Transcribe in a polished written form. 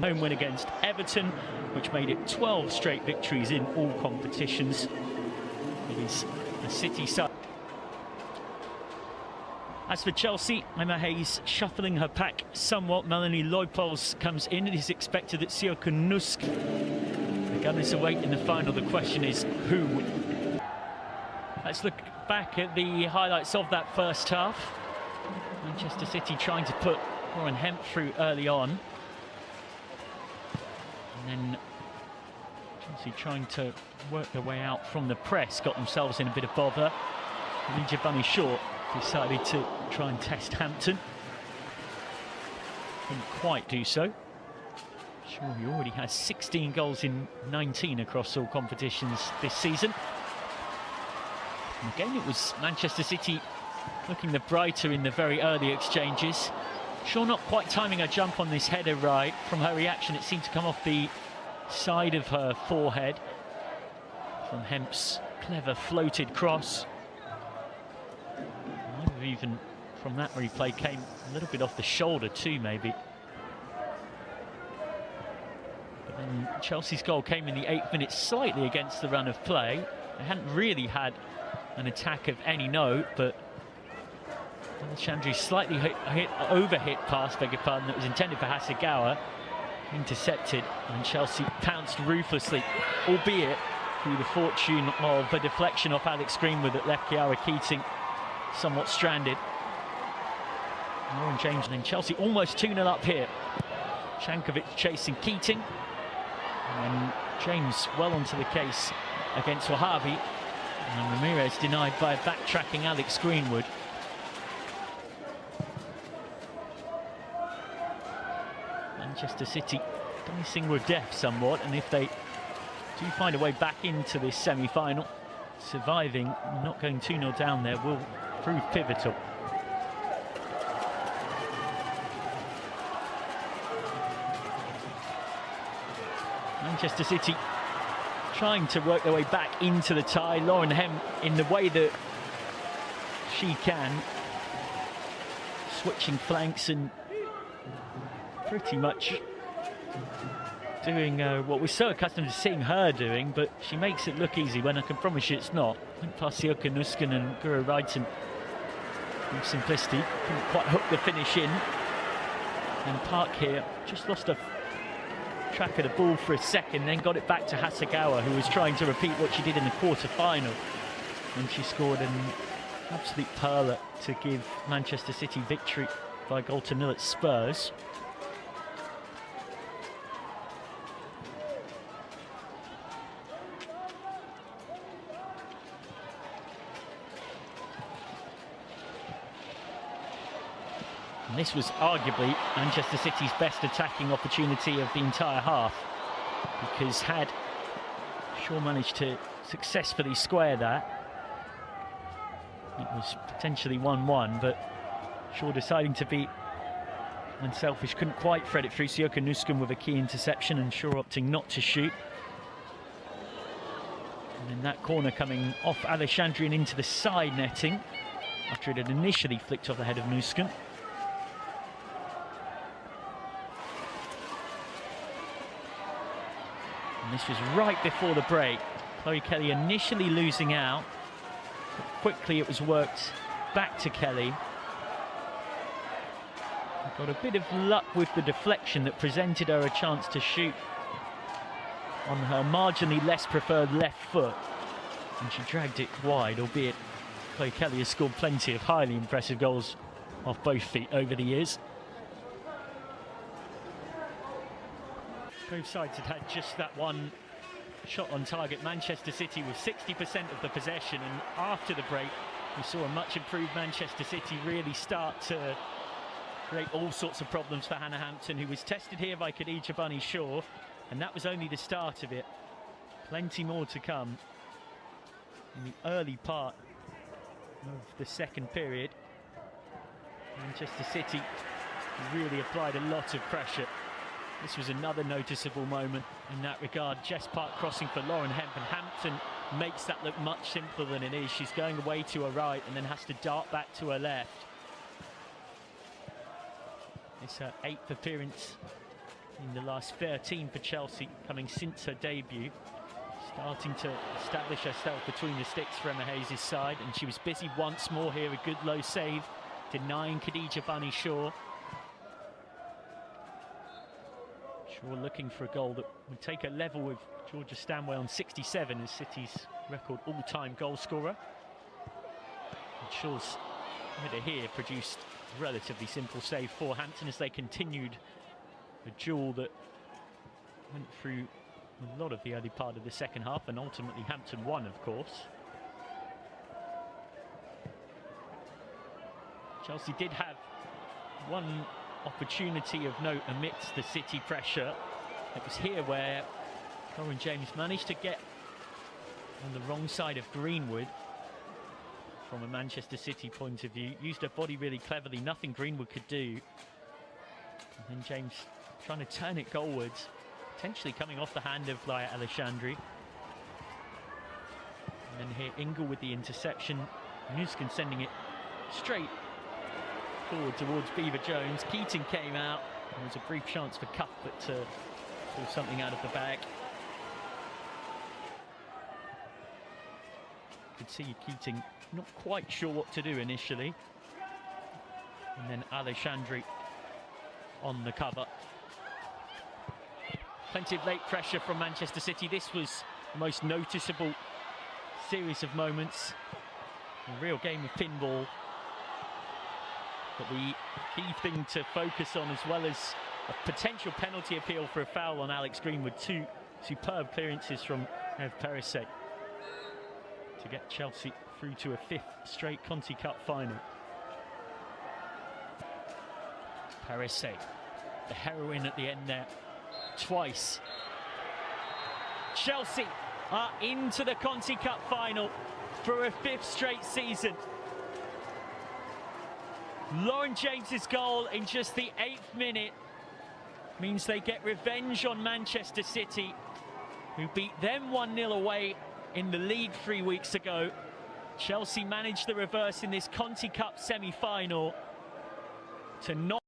home win against Everton, which made it 12 straight victories in all competitions. It is a City side. As for Chelsea, Emma Hayes shuffling her pack somewhat. Melanie Leupolz comes in. It is expected that Sjoeke Nussk, the Gunners await in the final. The question is who? Let's look back at the highlights of that first half. Manchester City trying to put Lauren Hemp through early on. And then Chelsea trying to work their way out from the press, got themselves in a bit of bother. Elijah Bunny-Shaw decided to try and test Hampton. Couldn't quite do so. Shaw, who already has 16 goals in 19 across all competitions this season. And again, it was Manchester City looking the brighter in the very early exchanges. Shaw not quite timing her jump on this header right. From her reaction, it seemed to come off the side of her forehead. From Hemp's clever floated cross. Even from that replay came a little bit off the shoulder too, maybe. But then Chelsea's goal came in the 8th minute, slightly against the run of play. They hadn't really had an attack of any note, but Alexandri slightly overhit pass, beg your pardon, that was intended for Hasegawa, intercepted, and Chelsea pounced ruthlessly, albeit through the fortune of a deflection off Alex Greenwood that left Kiara Keating somewhat stranded. Lauren James, and then Chelsea almost 2-0 up here. Shankovic chasing Keating, and then James well onto the case against Wahabi, and Ramirez denied by backtracking Alex Greenwood. Manchester City dicing with death somewhat, and if they do find a way back into this semi-final, surviving, not going 2-0 down there will prove pivotal. Manchester City trying to work their way back into the tie. Lauren Hemp in the way that she can, switching flanks and pretty much doing what we're so accustomed to seeing her doing, but she makes it look easy when I can promise you it's not. Went past Sjoeke Nussk and Guro Reiten with simplicity, couldn't quite hook the finish in. And Park here just lost a track of the ball for a second, then got it back to Hasegawa, who was trying to repeat what she did in the quarter-final when she scored an absolute pearler to give Manchester City victory by goal to nil at Spurs. And this was arguably Manchester City's best attacking opportunity of the entire half, because had Shaw managed to successfully square that, it was potentially 1-1, but Shaw deciding to be unselfish, couldn't quite thread it through. Sjoeke Nussk with a key interception, and Shaw opting not to shoot. And then that corner coming off Alexandrian into the side netting after it had initially flicked off the head of Nussk. And this was right before the break. Chloe Kelly initially losing out, but quickly it was worked back to Kelly. Got a bit of luck with the deflection that presented her a chance to shoot on her marginally less preferred left foot, and she dragged it wide, albeit Chloe Kelly has scored plenty of highly impressive goals off both feet over the years. Both sides had had just that one shot on target. Manchester City with 60% of the possession, and after the break we saw a much improved Manchester City really start to create all sorts of problems for Hannah Hampton, who was tested here by Khadija Bunny-Shaw, and that was only the start of it. Plenty more to come in the early part of the second period. Manchester City really applied a lot of pressure. This was another noticeable moment in that regard. Jess Park crossing for Lauren Hemp, and Hampton makes that look much simpler than it is. She's going away to her right and then has to dart back to her left. It's her 8th appearance in the last 13 for Chelsea, coming since her debut. Starting to establish herself between the sticks for Emma Hayes' side, and she was busy once more here. A good low save, denying Khadija Bunny Shaw. Shaw looking for a goal that would take her level with Georgia Stanway on 67 as City's record all-time goal scorer. And Shaw's header here produced a relatively simple save for Hampton as they continued a duel that went through a lot of the early part of the second half, and ultimately Hampton won, of course. Chelsea did have one opportunity of note amidst the City pressure. It was here where Lauren James managed to get on the wrong side of Greenwood from a Manchester City point of view. Used her body really cleverly, nothing Greenwood could do. And then James trying to turn it goalwards, potentially coming off the hand of Laia Aleixandri. And then here Ingle with the interception. Nuskin sending it straight forward towards Beaver Jones. Keating came out. There was a brief chance for Cuthbert to pull something out of the bag. You could see Keating not quite sure what to do initially. And then Aleixandri on the cover. Plenty of late pressure from Manchester City. This was the most noticeable series of moments. A real game of pinball. But the key thing to focus on, as well as a potential penalty appeal for a foul on Alex Greenwood, two superb clearances from Ev Perisset to get Chelsea through to a 5th straight Conti Cup final. Perisset, the heroine at the end there, twice. Chelsea are into the Conti Cup final for a 5th straight season. Lauren James's goal in just the 8th minute means they get revenge on Manchester City, who beat them 1-0 away in the league 3 weeks ago. Chelsea managed the reverse in this Conti Cup semi-final to knock